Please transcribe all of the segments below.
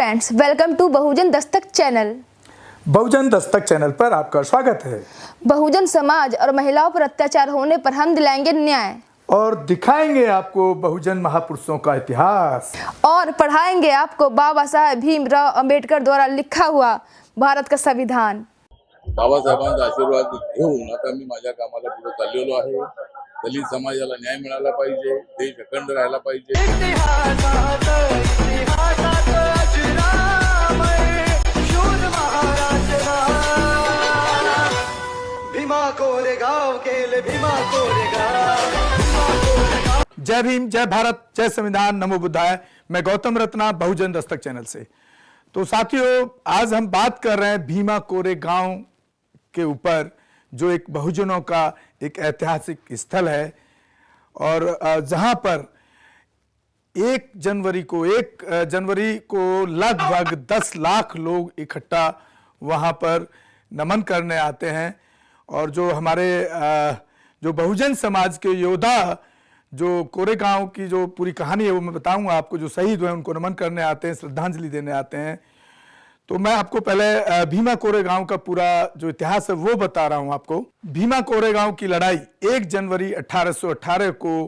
Friends, welcome to Bahujan Dastak channel. Bahujan Dastak channel पर आपका स्वागत है। बहुजन समाज और महिलाओं पर अत्याचार होने पर हम दिलाएंगे न्याय और दिखाएंगे आपको बहुजन महापुरुषों का इतिहास और पढ़ाएंगे आपको बाबा साहेब भीमराव अंबेडकर द्वारा लिखा हुआ भारत का संविधान। बाबासाहेबांचा आशीर्वाद घेऊन आता मी माझ्या कामाला पुढे चाललेलो आहे। दलित समाजाला न्याय मिळाला पाहिजे, देश अखंड राहायला पाहिजे। जय भीम, जय भारत, जय संविधान, नमो बुद्धाय। मैं गौतम रत्ना, बहुजन दस्तक चैनल से। तो साथियों, आज हम बात कर रहे हैं भीमा कोरे गांव के ऊपर, जो एक बहुजनों का एक ऐतिहासिक स्थल है और जहां पर 1 जनवरी को लगभग 10 लाख लोग इकट्ठा वहां पर नमन करने आते हैं। और जो हमारे जो बहुजन समाज के योद्धा, जो कोरेगांव की जो पूरी कहानी है वो मैं बताऊंगा आपको, जो शहीद हुए उनको नमन करने आते हैं, श्रद्धांजलि देने आते हैं। तो मैं आपको पहले भीमा कोरेगांव का पूरा जो इतिहास है वो बता रहा हूं आपको। भीमा कोरेगांव की लड़ाई 1 जनवरी 1818 को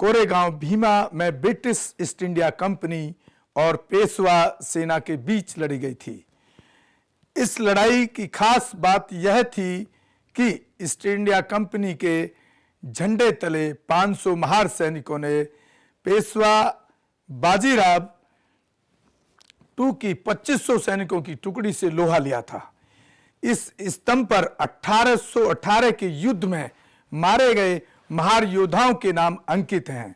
कोरेगांव भीमा में ब्रिटिश ईस्ट इंडिया कंपनी और पेशवा सेना के बीच लड़ी गई थी। इस लड़ाई की खास बात यह थी कि ईस्ट इंडिया कंपनी के झंडे तले 500 महार सैनिकों ने पेशवा बाजीराव टू की 2500 सैनिकों की टुकड़ी से लोहा लिया था। इस स्तंभ पर 1818 के युद्ध में मारे गए महार योद्धाओं के नाम अंकित हैं।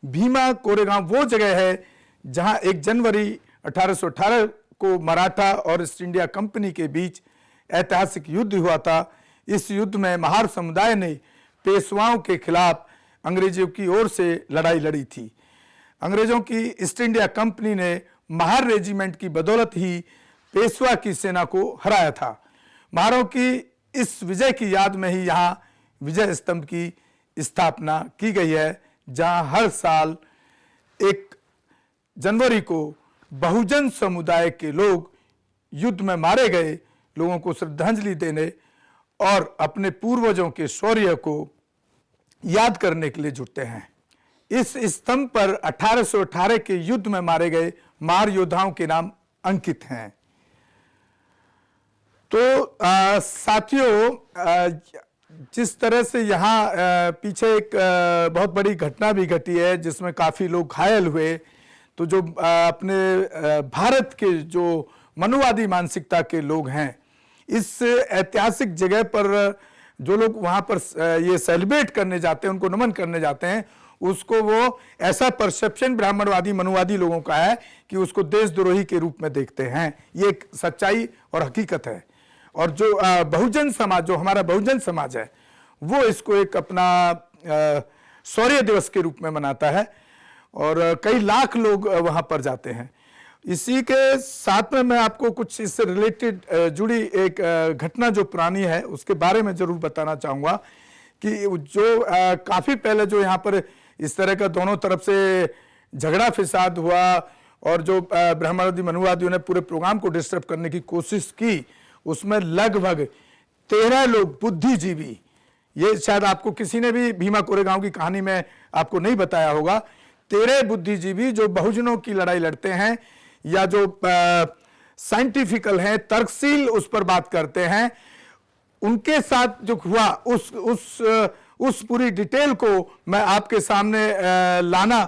भीमा कोरेगांव वो जगह है जहां 1 जनवरी 1818 को मराठा और ईस्ट इंडिया कंपनी के बीच ऐतिहासिक युद्ध हुआ था। इस युद्ध में महार समुदाय ने पेशवाओं के खिलाफ अंग्रेजों की ओर से लड़ाई लड़ी थी। अंग्रेजों की ईस्ट इंडिया कंपनी ने महार रेजिमेंट की बदौलत ही पेशवा की सेना को हराया था। महारों की इस विजय की याद में ही यहाँ विजय स्तंभ की स्थापना की गई है, जहाँ हर साल 1 जनवरी को बहुजन समुदाय के लोग युद्ध में मारे गए लोगों को श्रद्धांजलि देने और अपने पूर्वजों के शौर्य को याद करने के लिए जुटते हैं। इस स्तंभ पर 1818 के युद्ध में मारे गए महार योद्धाओं के नाम अंकित हैं। तो साथियों, जिस तरह से यहाँ पीछे एक बहुत बड़ी घटना भी घटी है जिसमें काफी लोग घायल हुए। तो जो अपने भारत के जो मनुवादी मानसिकता के लोग हैं, इस ऐतिहासिक जगह पर जो लोग वहां पर ये सेलिब्रेट करने जाते हैं, उनको नमन करने जाते हैं, उसको वो ऐसा परसेप्शन ब्राह्मणवादी मनुवादी लोगों का है कि उसको देशद्रोही के रूप में देखते हैं। ये एक सच्चाई और हकीकत है। और जो बहुजन समाज, जो हमारा बहुजन समाज है, वो इसको एक अपना शौर्य दिवस के रूप में मनाता है और कई लाख लोग वहां पर जाते हैं। इसी के साथ में मैं आपको कुछ इससे रिलेटेड जुड़ी एक घटना जो पुरानी है उसके बारे में जरूर बताना चाहूँगा कि जो काफ़ी पहले जो यहाँ पर इस तरह का दोनों तरफ से झगड़ा फिसाद हुआ और जो ब्राह्मणवादी मनुवादियों ने पूरे प्रोग्राम को डिस्टर्ब करने की कोशिश की, उसमें लगभग 13 लोग बुद्धिजीवी, ये शायद आपको किसी ने भी भीमा कोरेगांव की कहानी में आपको नहीं बताया होगा, 13 बुद्धिजीवी जो बहुजनों की लड़ाई लड़ते हैं या जो साइंटिफिकल हैं, तर्कशील उस पर बात करते हैं, उनके साथ जो हुआ उस पूरी डिटेल को मैं आपके सामने लाना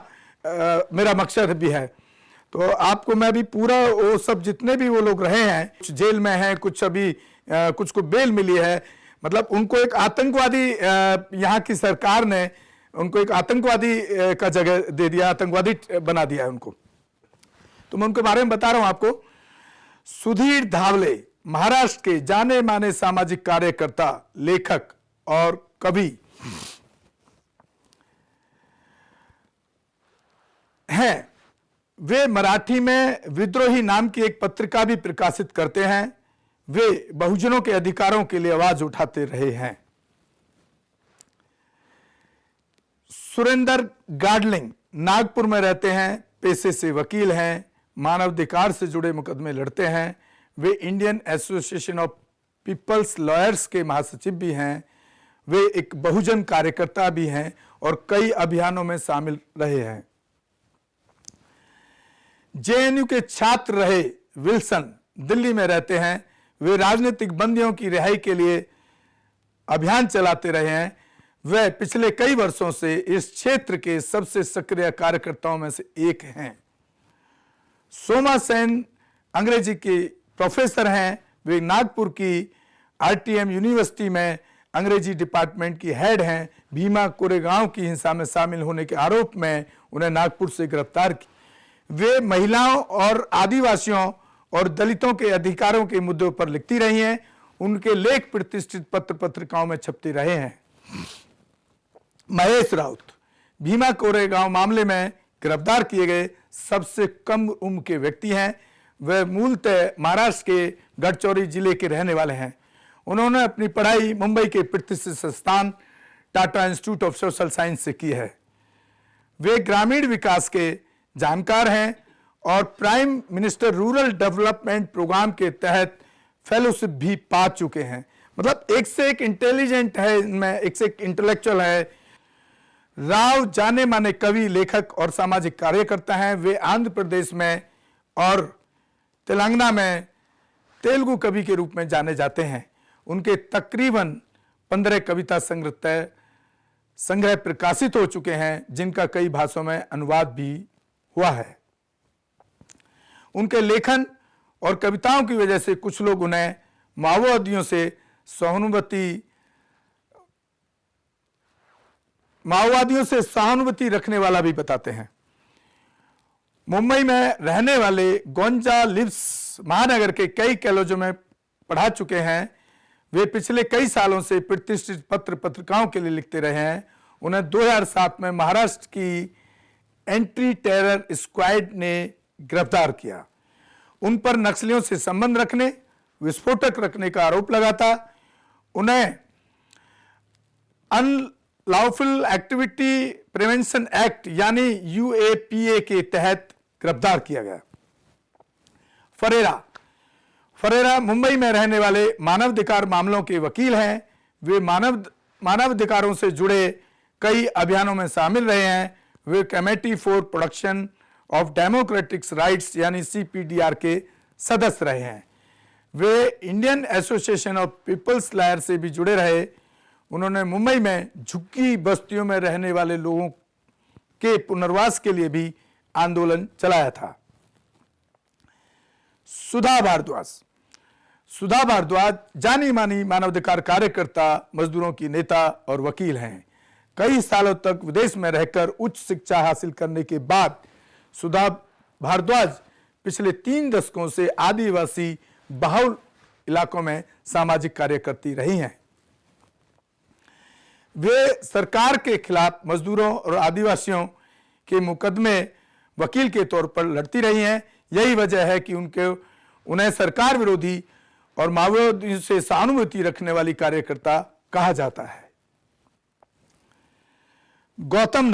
मेरा मकसद भी है। तो आपको मैं भी पूरा वो सब जितने भी वो लोग रहे हैं, कुछ जेल में हैं, कुछ अभी कुछ को बेल मिली है, मतलब उनको एक आतंकवादी, यहाँ की सरकार ने उनको एक आतंकवादी का जगह दे दिया, आतंकवादी बना दिया है उनको। तो मैं उनके बारे में बता रहा हूं आपको। सुधीर धावले महाराष्ट्र के जाने माने सामाजिक कार्यकर्ता, लेखक और कवि हैं। वे मराठी में विद्रोही नाम की एक पत्रिका भी प्रकाशित करते हैं। वे बहुजनों के अधिकारों के लिए आवाज उठाते रहे हैं। सुरेंद्र गाडलिंग नागपुर में रहते हैं, पेशे से वकील हैं। मानवाधिकार से जुड़े मुकदमे लड़ते हैं। वे Indian association of people's lawyers के महासचिव भी हैं। वे एक बहुजन कार्यकर्ता भी हैं और कई अभियानों में शामिल रहे हैं। जेएनयू के छात्र रहे विल्सन दिल्ली में रहते हैं। वे राजनीतिक बंदियों की रिहाई के लिए अभियान चलाते रहे हैं। वे पिछले कई वर्षों से इस क्षेत्र के सबसे सक्रिय कार्यकर्ताओं में से एक हैं। सोमा सेन अंग्रेजी के प्रोफेसर हैं। वे नागपुर की आरटीएम यूनिवर्सिटी में अंग्रेजी डिपार्टमेंट की हेड हैं। भीमा कोरेगांव की हिंसा में शामिल होने के आरोप में उन्हें नागपुर से गिरफ्तार किया। वे महिलाओं और आदिवासियों और दलितों के अधिकारों के मुद्दों पर लिखती रही हैं। उनके लेख प्रतिष्ठित पत्र पत्रिकाओं में छपते रहे हैं। महेश राउत भीमा कोरेगांव मामले में गिरफ्तार किए गए सबसे कम उम्र के व्यक्ति हैं। वे मूलतः महाराष्ट्र के गढ़चिरौली जिले के रहने वाले हैं। उन्होंने अपनी पढ़ाई मुंबई के प्रतिष्ठित संस्थान Tata institute of social science से की है। वे ग्रामीण विकास के जानकार हैं और prime minister rural development programme के तहत फेलोशिप भी पा चुके हैं। मतलब एक से एक इंटेलिजेंट है, इनमें एक से एक इंटेलेक्चुअल है। राव जाने माने कवि, लेखक और सामाजिक कार्यकर्ता हैं। वे आंध्र प्रदेश में और तेलंगाना में तेलुगु कवि के रूप में जाने जाते हैं। उनके तकरीबन 15 कविता संग्रह प्रकाशित हो चुके हैं, जिनका कई भाषाओं में अनुवाद भी हुआ है। उनके लेखन और कविताओं की वजह से कुछ लोग उन्हें माओवादियों से सहानुभूति रखने वाला भी बताते हैं। मुंबई में रहने वाले गोंजाल्विस महानगर के कई कॉलेजों में पढ़ा चुके हैं। वे पिछले कई सालों से प्रतिष्ठित पत्र पत्रिकाओं के लिए लिखते रहे हैं। उन्हें 2007 में महाराष्ट्र की एंटी टेरर स्क्वाड ने गिरफ्तार किया। उन पर नक्सलियों से संबंध रखने, विस्फोटक रखने का आरोप लगा था। उन्हें अनलॉफुल एक्टिविटी प्रिवेंशन एक्ट यानी यूएपीए के तहत गिरफ्तार किया गया। फरेरा मुंबई में रहने वाले मानवाधिकार मामलों के वकील हैं। वे मानवाधिकारों से जुड़े कई अभियानों में शामिल रहे हैं। वे committee for protection of democratic rights यानी CPDR के सदस्य रहे हैं। वे Indian association of people's lawyer से भी जुड़े रहे। उन्होंने मुंबई में झुग्गी बस्तियों में रहने वाले लोगों के पुनर्वास के लिए भी आंदोलन चलाया था। सुधा भारद्वाज जानी मानी मानवाधिकार कार्यकर्ता, मजदूरों की नेता और वकील हैं। कई सालों तक विदेश में रहकर उच्च शिक्षा हासिल करने के बाद सुधा भारद्वाज पिछले 3 दशकों से आदिवासी बहुल इलाकों में सामाजिक कार्य करती रही हैं। वे सरकार के खिलाफ मजदूरों और आदिवासियों के मुकदमे वकील के तौर पर लड़ती रही हैं। यही वजह है कि उन्हें सरकार विरोधी और माओवादियों से सहानुभूति रखने वाली कार्यकर्ता कहा जाता है। गौतम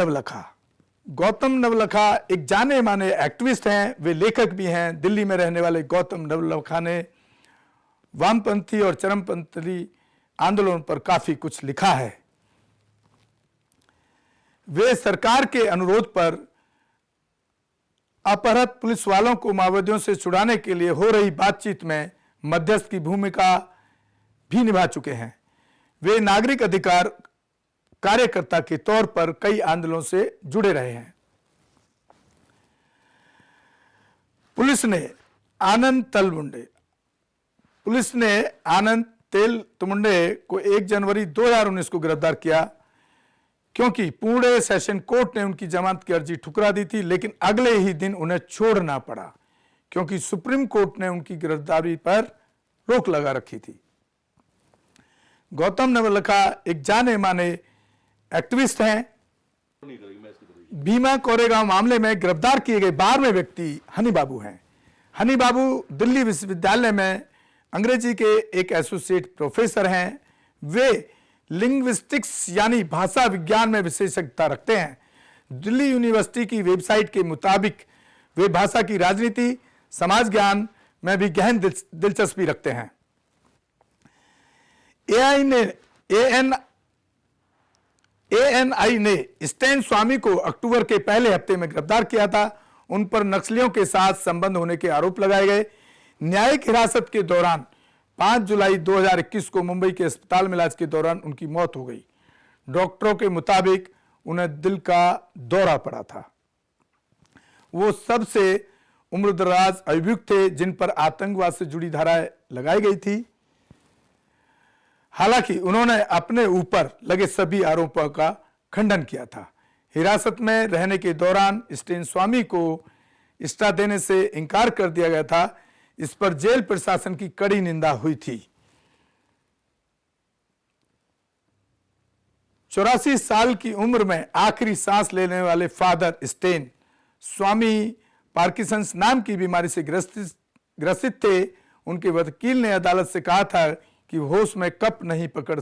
नवलखा एक जाने माने एक्टिविस्ट हैं। वे लेखक भी हैं। दिल्ली में रहने वाले गौतम नवलखा ने वामपंथी और चरमपंथी आंदोलन पर काफी कुछ लिखा है। वे सरकार के अनुरोध पर अपहृत पुलिस वालों को माओवादियों से छुड़ाने के लिए हो रही बातचीत में मध्यस्थ की भूमिका भी निभा चुके हैं। वे नागरिक अधिकार कार्यकर्ता के तौर पर कई आंदोलनों से जुड़े रहे हैं। पुलिस ने आनंद तेलतुंबडे को 1 जनवरी 2019 को गिरफ्तार किया, क्योंकि पुणे सेशन कोर्ट ने उनकी जमानत की अर्जी ठुकरा दी थी। लेकिन अगले ही दिन उन्हें छोड़ना पड़ा, क्योंकि सुप्रीम कोर्ट ने उनकी गिरफ्तारी पर रोक लगा रखी थी। गौतम नवलखा एक जाने माने एक्टिविस्ट हैं। भीमा कोरेगांव मामले में गिरफ्तार किए गए 12वें व्यक्ति हनी बाबू हैं। हनी बाबू दिल्ली विश्वविद्यालय में अंग्रेजी के एक एसोसिएट प्रोफेसर हैं। वे लिंग्विस्टिक्स यानी भाषा विज्ञान में विशेषज्ञता रखते हैं। दिल्ली यूनिवर्सिटी की वेबसाइट के मुताबिक वे भाषा की राजनीति, समाज ज्ञान में भी गहन दिलचस्पी रखते हैं। एएनआई ने स्टैन स्वामी को अक्टूबर के पहले हफ्ते में गिरफ्तार किया था। उन पर नक्सलियों के साथ संबंध होने के आरोप लगाए गए। न्यायिक हिरासत के दौरान 5 जुलाई 2021 को मुंबई के अस्पताल में इलाज के दौरान उनकी मौत हो गई। डॉक्टरों के मुताबिक उन्हें दिल का दौरा पड़ा था। वो सबसे उम्रदराज अभियुक्त थे जिन पर आतंकवाद से जुड़ी धाराएं लगाई गई थी। हालांकि उन्होंने अपने ऊपर लगे सभी आरोपों का खंडन किया था। हिरासत में रहने के दौरान स्टैन स्वामी को इस्टा देने से इनकार कर दिया गया था। इस पर जेल प्रशासन की कड़ी निंदा हुई थी। 84 साल की उम्र में आखिरी सांस लेने वाले फादर स्टैन स्वामी पार्किंसंस नाम की बीमारी से ग्रसित थे। उनके वकील ने अदालत से कहा था कि होश में कप नहीं पकड़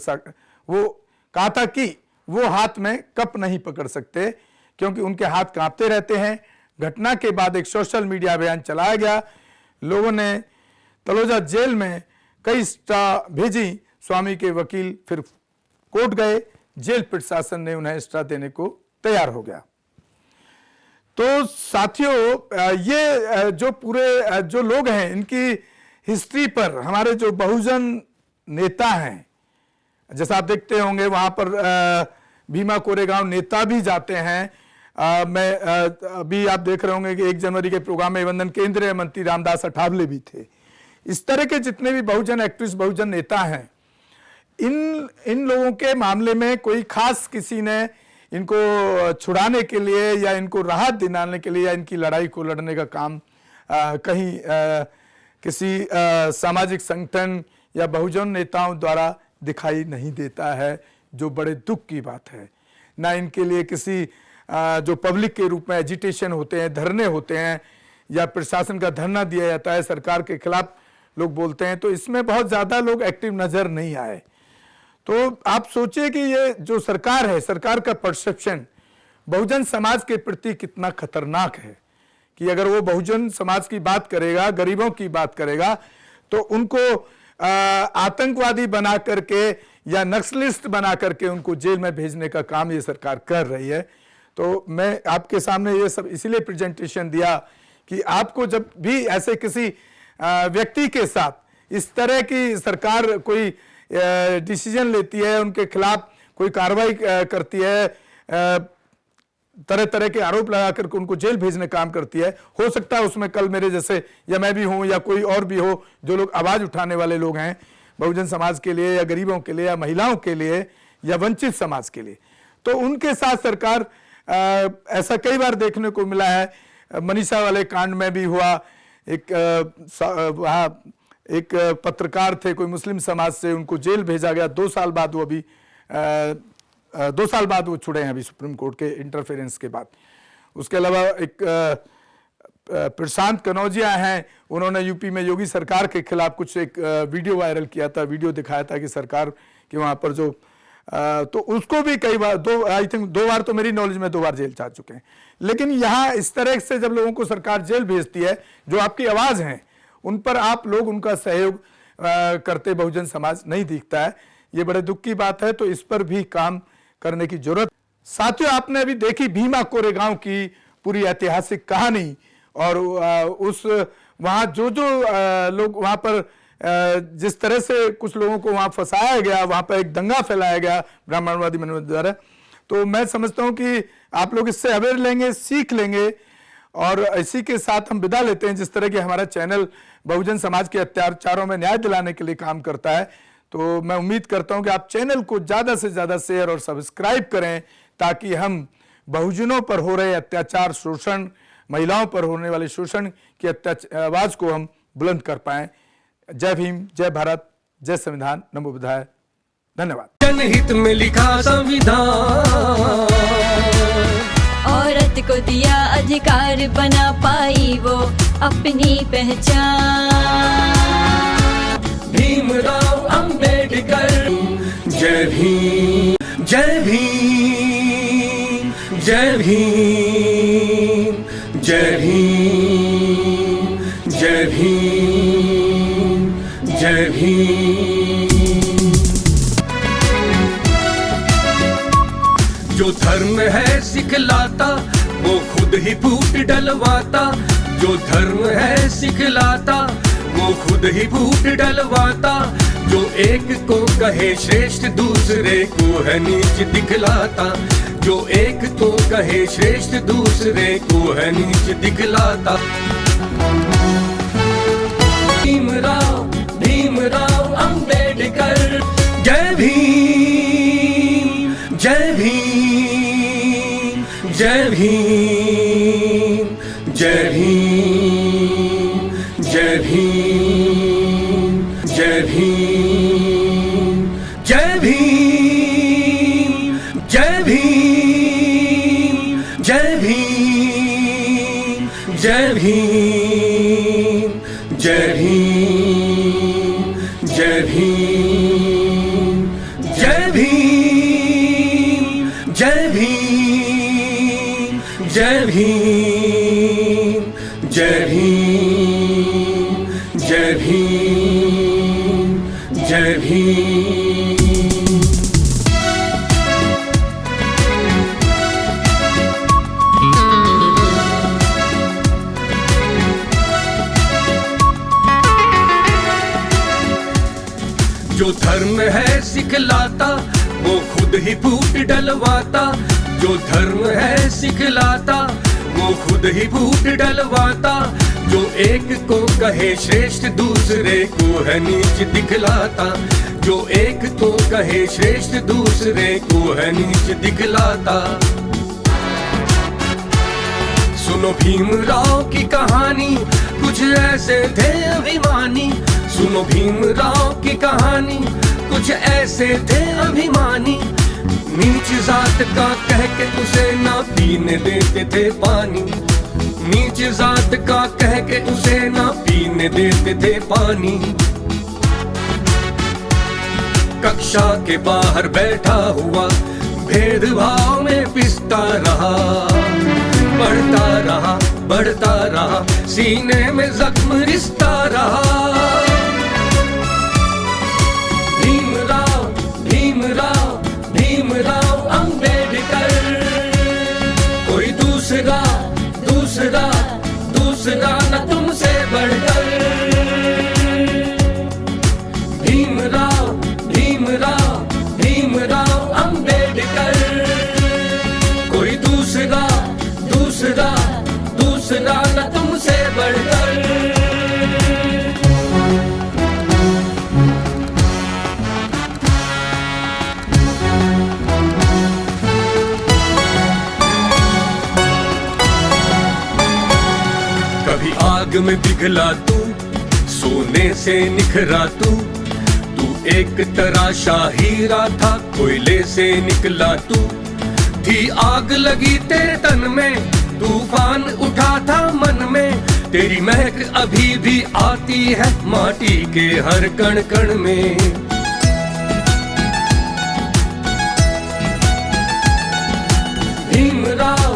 वो हाथ में कप नहीं पकड़ सकते क्योंकि उनके हाथ कांपते रहते हैं। घटना के बाद एक सोशल मीडिया अभियान चलाया गया। लोगों ने तलोजा जेल में कई स्टा भेजी। स्वामी के वकील फिर कोर्ट गए। जेल प्रशासन ने उन्हें स्टा देने को तैयार हो गया। तो साथियों, ये जो पूरे जो लोग हैं, इनकी हिस्ट्री पर हमारे जो बहुजन नेता हैं, जैसा आप देखते होंगे वहां पर भीमा कोरेगांव नेता भी जाते हैं। अभी आप देख रहे होंगे कि 1 जनवरी के प्रोग्राम में वंदन केंद्रीय मंत्री रामदास अठावले भी थे। इस तरह के जितने भी बहुजन एक्टिविस्ट, बहुजन नेता हैं, इन लोगों के मामले में कोई खास किसी ने इनको छुड़ाने के लिए या इनको राहत दिलाने के लिए या इनकी लड़ाई को लड़ने का काम कहीं किसी सामाजिक संगठन या बहुजन नेताओं द्वारा दिखाई नहीं देता है, जो बड़े दुख की बात है। ना इनके लिए किसी जो पब्लिक के रूप में एजिटेशन होते हैं, धरने होते हैं, या प्रशासन का धरना दिया जाता है, सरकार के खिलाफ लोग बोलते हैं, तो इसमें बहुत ज्यादा लोग एक्टिव नजर नहीं आए। तो आप सोचिए कि ये जो सरकार है, सरकार का परसेप्शन बहुजन समाज के प्रति कितना खतरनाक है कि अगर वो बहुजन समाज की बात करेगा, गरीबों की बात करेगा, तो उनको आतंकवादी बना करके या नक्सलिस्ट बना करके उनको जेल में भेजने का काम ये सरकार कर रही है। तो मैं आपके सामने ये सब इसीलिए प्रेजेंटेशन दिया कि आपको जब भी ऐसे किसी व्यक्ति के साथ इस तरह की सरकार कोई डिसीजन लेती है, उनके खिलाफ कोई कार्रवाई करती है, तरह तरह के आरोप लगा करके उनको जेल भेजने काम करती है, हो सकता है उसमें कल मेरे जैसे या मैं भी हूं या कोई और भी हो, जो लोग आवाज उठाने वाले लोग हैं बहुजन समाज के लिए या गरीबों के लिए या महिलाओं के लिए या वंचित समाज के लिए, तो उनके साथ सरकार ऐसा कई बार देखने को मिला है। मनीषा वाले कांड में भी हुआ। वहाँ एक पत्रकार थे कोई मुस्लिम समाज से, उनको जेल भेजा गया। 2 साल बाद वो अभी 2 साल बाद वो छुड़े हैं अभी सुप्रीम कोर्ट के इंटरफेरेंस के बाद। उसके अलावा एक प्रशांत कनौजिया हैं, उन्होंने यूपी में योगी सरकार के खिलाफ कुछ एक वीडियो वायरल किया था, वीडियो दिखाया था कि सरकार के वहाँ पर जो तो उसको भी कई बार 2 बार तो मेरी नॉलेज में 2 बार जेल जा चुके हैं। लेकिन यहाँ इस तरह से जब लोगों को सरकार जेल भेजती है, जो आपकी आवाज हैं उन पर आप लोग उनका सहयोग करते बहुजन समाज नहीं दिखता है। ये बड़े दुख की बात है। तो इस पर भी काम करने की जरूरत। साथियों, आपने अभी देखी भीमा कोरेगांव की पूरी ऐतिहासिक कहानी और उस वहां जो लोग वहां पर जिस तरह से कुछ लोगों को वहां फंसाया गया, वहां पर एक दंगा फैलाया गया ब्राह्मणवादी मनोभाव द्वारा। तो मैं समझता हूं कि आप लोग इससे अवेयर लेंगे, सीख लेंगे। और इसी के साथ हम विदा लेते हैं। जिस तरह की हमारा चैनल बहुजन समाज के अत्याचारों में न्याय दिलाने के लिए काम करता है, तो मैं उम्मीद करता हूं कि आप चैनल को ज्यादा से ज्यादा शेयर और सब्सक्राइब करें, ताकि हम बहुजनों पर हो रहे अत्याचार, शोषण, महिलाओं पर होने वाले शोषण की आवाज को हम बुलंद कर पाएं। जय भीम, जय भारत, जय संविधान, नमो बुद्धाय। धन्यवाद। जनहित में लिखा संविधान, औरत को दिया अधिकार, बना पाई वो अपनी पहचान। भीमराव अंबेडकर। जय भीम, जय भीम, जय भीम, जय भीम। जो धर्म है सिखलाता वो खुद ही फूट डलवाता। जो धर्म है सिखलाता वो खुद ही फूट डलवाता। जो एक को कहे श्रेष्ठ दूसरे को है नीच दिखलाता। जो एक को कहे श्रेष्ठ दूसरे को है नीच दिखलाता। भीमराव अंबेडकर। जय भीम जय भीम जय भीम जय भीम जय भीम जय भीम जय भीम जय भीम जय भीम जय भीम जय भीम जय भीम जय भीम जय भीम जय भीम जय भीम जय भीम जय भीम। जो धर्म है सिखलाता वो खुद ही फूट डलवाता। जो धर्म है सिखलाता वो खुद ही फूट डलवाता। जो एक को कहे श्रेष्ठ दूसरे को है नीच दिखलाता। जो एक को कहे श्रेष्ठ दूसरे को है नीच दिखलाता। सुनो भीमराव की कहानी कुछ ऐसे थे अभिमानी। सुनो भीमराव की कहानी कुछ ऐसे थे अभिमानी। नीच जात का कह के उसे ना पीने देते थे पानी। नीच जात का कह के उसे ना पीने देते थे पानी। कक्षा के बाहर बैठा हुआ भेदभाव में पिसता रहा। बढ़ता रहा सीने में जख्म रिश्ता रहा। भीमराव अंबेडकर। कोई दूसरा न तुमसे बढ़कर। भीमराव अंबेडकर। कोई दूसरा न तुमसे बढ़कर। कभी आग में पिघला तू, सोने से निखरा तू। तू एक तराशा हीरा था, कोयले से निकला तू। थी आग लगी तेरे तन में, तूफान उठा था मन में। तेरी महक अभी भी आती है माटी के हर कण कण में। भीमराव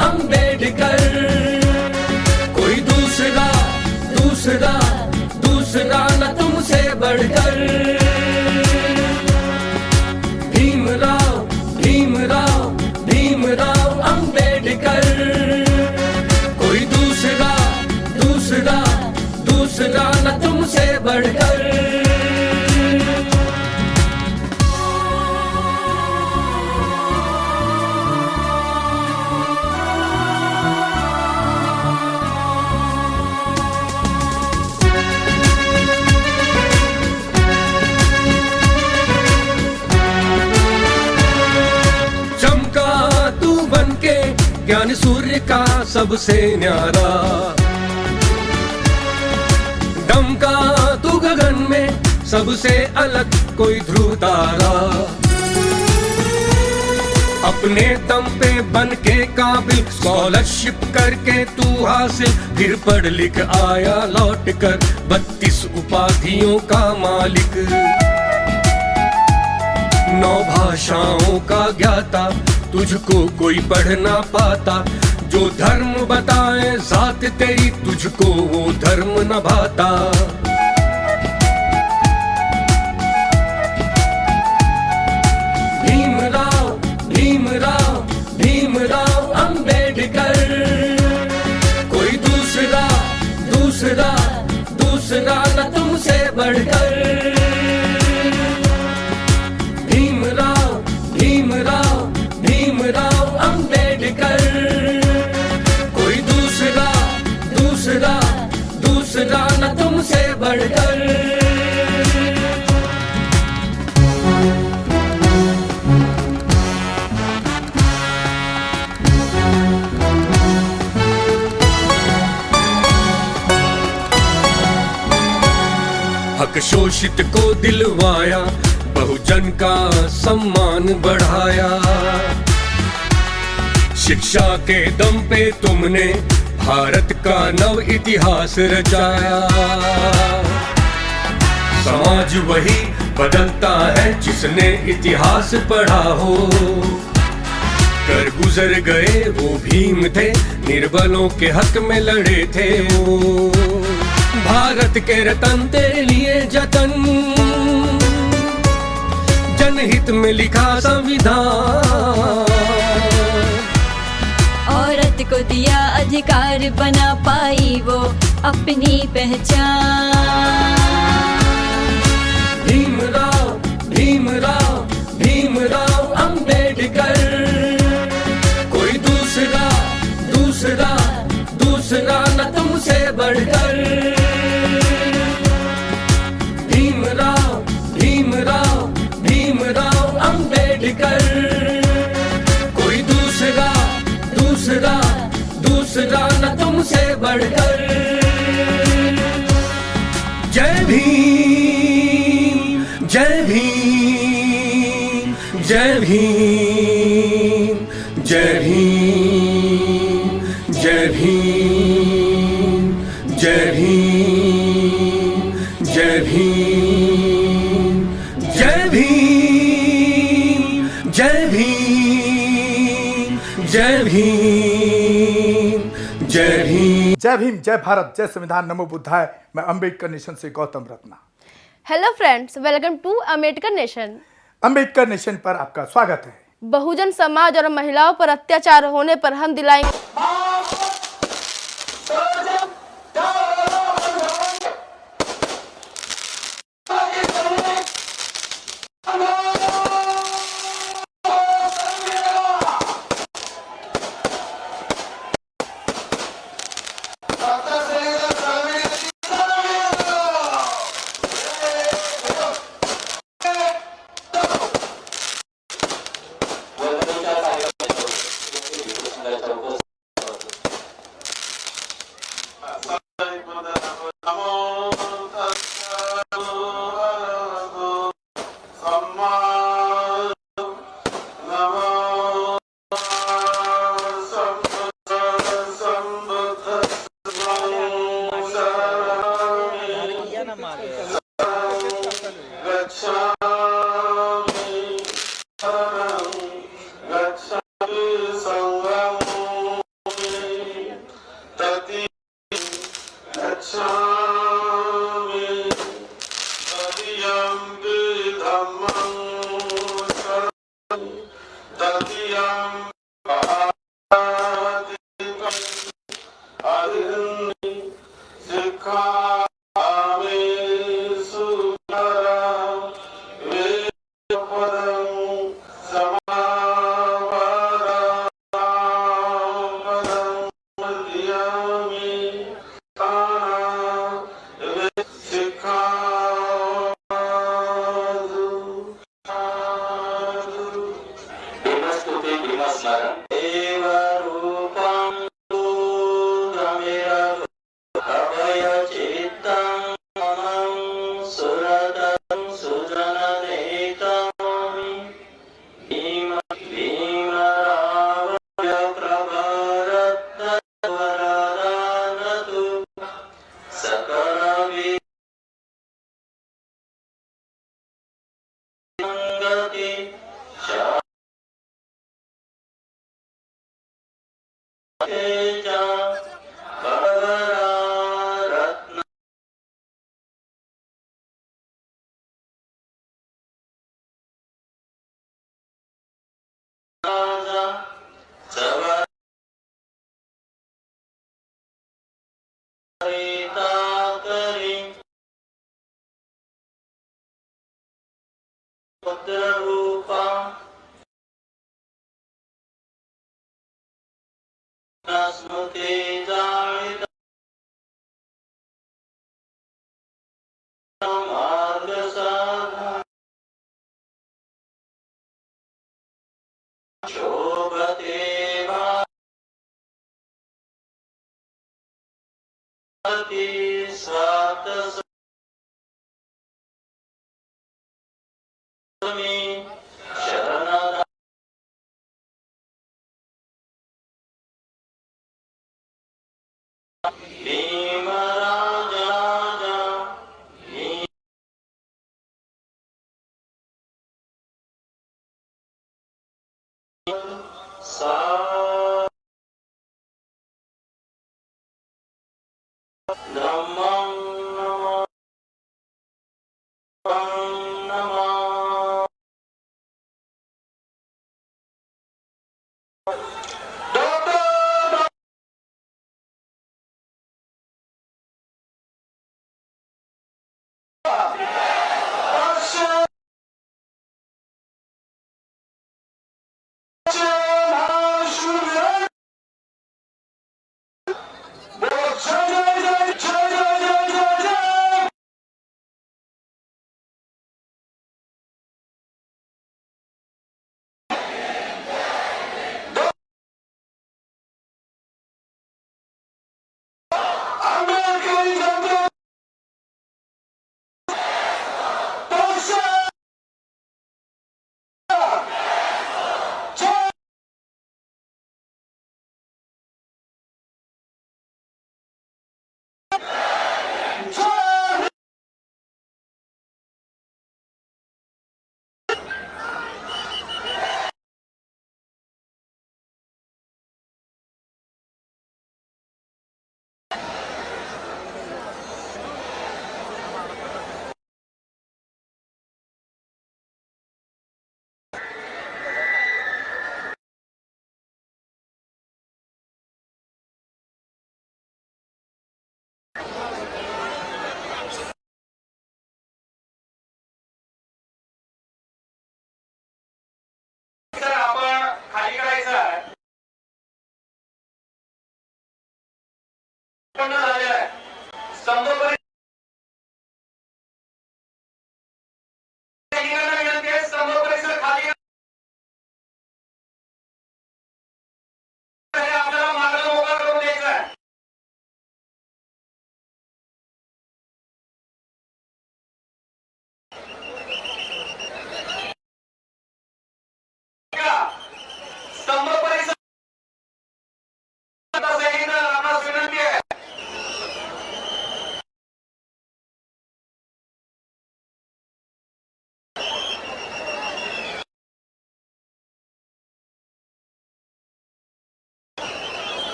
अंबेडकर। कोई दूसरा न तुमसे बढ़कर। भीमराव अंबेडकर। कोई दूसरा न तुमसे बढ़कर। ज्ञान सूर्य का सबसे न्यारा। दमका तू गगन में सबसे अलग कोई ध्रुव तारा। अपने दम पे बन के काबिल स्कॉलरशिप करके तू हासिल। फिर पढ़ लिख आया लौट कर 32 उपाधियों का मालिक। 9 भाषाओं का ज्ञाता, तुझको कोई पढ़ ना पाता। जो धर्म बताए जात तेरी, तुझको वो धर्म न भाता। शोषित को दिलवाया, बहुजन का सम्मान बढ़ाया। शिक्षा के दम पे तुमने भारत का नव इतिहास रचाया। समाज वही बदलता है जिसने इतिहास पढ़ा हो। कर गुजर गए वो भीम थे, निर्बलों के हक में लड़े थे वो। भारत के रतन तेरे लिए जतन, जनहित में लिखा संविधान। औरत को दिया अधिकार, बना पाई वो अपनी पहचान। भीमराव भीमराव भीमराव अंबेडकर, कोई दूसरा दूसरा दूसरा न तुमसे बढ़कर। भीमराव भीमराव भीमराव अंबेडकर, कोई दूसरा दूसरा दूसरा न तुमसे बढ़कर। जय भीम जय भीम जय भीम जय भीम जय भीम जय भीम जय भीम जय भीम जय भीम जय भीम जय भीम। जय भीम, जय भारत, जय संविधान, नमो बुद्धाय। मैं अंबेडकर नेशन से Gautam Ratna. Hello friends, welcome to Ambedkar nation. Ambedkar nation पर आपका स्वागत है। बहुजन समाज और महिलाओं पर अत्याचार होने पर हम दिलाएंगे आणि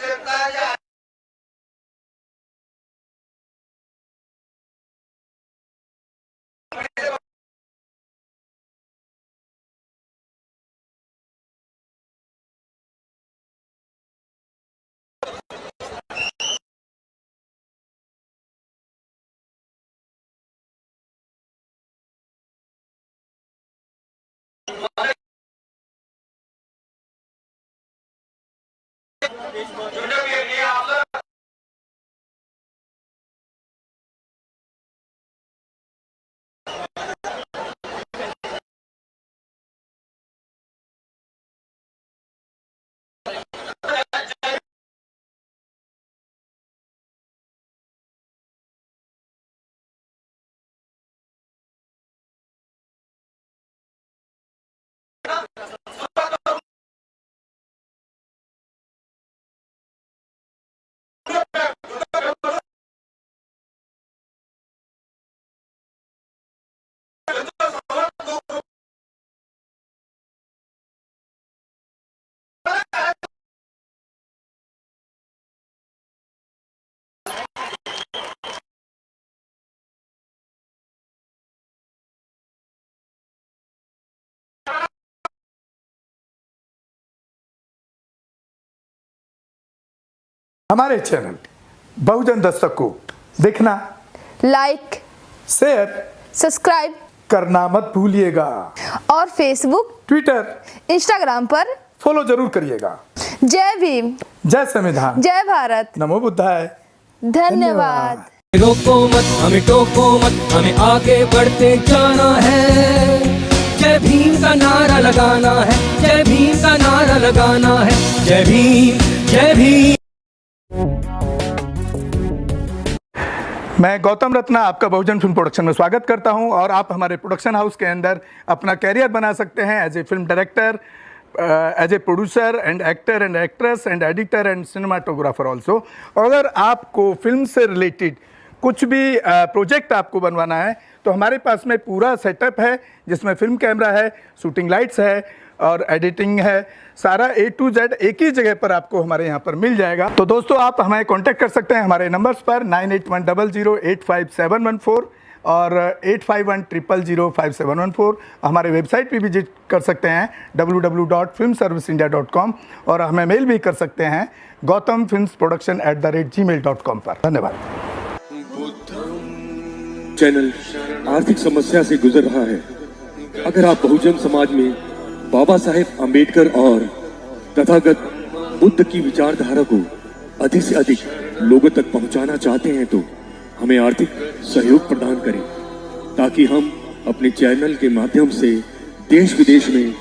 जनता हमारे चैनल बहुजन दस्तक को देखना, लाइक, शेयर, सब्सक्राइब करना मत भूलिएगा और फेसबुक, ट्विटर, इंस्टाग्राम पर फॉलो जरूर करिएगा। जय भीम, जय संविधान, जय भारत, नमो बुद्धाय। धन्यवाद। रोको मत, हमें टोको मत, हमें आगे बढ़ते जाना है। जय भीम का नारा लगाना है, जय भीम का नारा लगाना है। जय भीम, जय भीम। मैं गौतम रत्ना आपका बहुजन फिल्म प्रोडक्शन में स्वागत करता हूं और आप हमारे प्रोडक्शन हाउस के अंदर अपना कैरियर बना सकते हैं as a film director, as a producer and actor and actress and editor and cinematographer also. अगर आपको फिल्म से रिलेटेड कुछ भी प्रोजेक्ट आपको बनवाना है तो हमारे पास में पूरा सेटअप है, जिसमें फिल्म कैमरा है, शूटिंग लाइट्स है और एडिटिंग है। सारा A to Z एक ही जगह पर आपको हमारे यहाँ पर मिल जाएगा। तो दोस्तों, आप हमें कांटेक्ट कर सकते हैं हमारे नंबर्स पर 9810085714 और 8510005714। हमारे वेबसाइट पे विजिट कर सकते हैं www.filmserviceindia.com और हमें मेल भी कर सकते हैं gautamfilmsproduction@gmail.com पर। धन्यवाद। चैनल आर्थिक समस्या से गुजर रहा है। अगर आप बहुजन समाज में बाबा साहेब अम्बेडकर और तथागत बुद्ध की विचारधारा को अधिक से अधिक लोगों तक पहुंचाना चाहते हैं तो हमें आर्थिक सहयोग प्रदान करें, ताकि हम अपने चैनल के माध्यम से देश विदेश में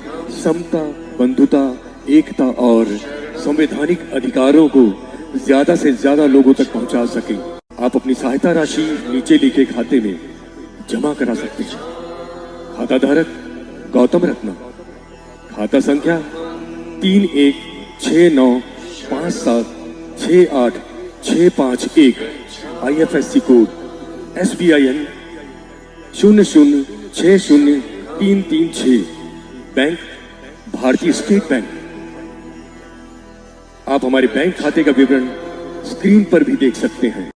समता, बंधुता, एकता और संवैधानिक अधिकारों को ज्यादा से ज्यादा लोगों तक पहुंचा सकें। आप अपनी सहायता राशि नीचे लिखे खाते में जमा करा सकते हैं। खाता धारक गौतम रत्ना, खाता संख्या 316957686551, IFSC कोड SBIN 0060336, बैंक भारतीय स्टेट बैंक। आप हमारे बैंक खाते का विवरण स्क्रीन पर भी देख सकते हैं।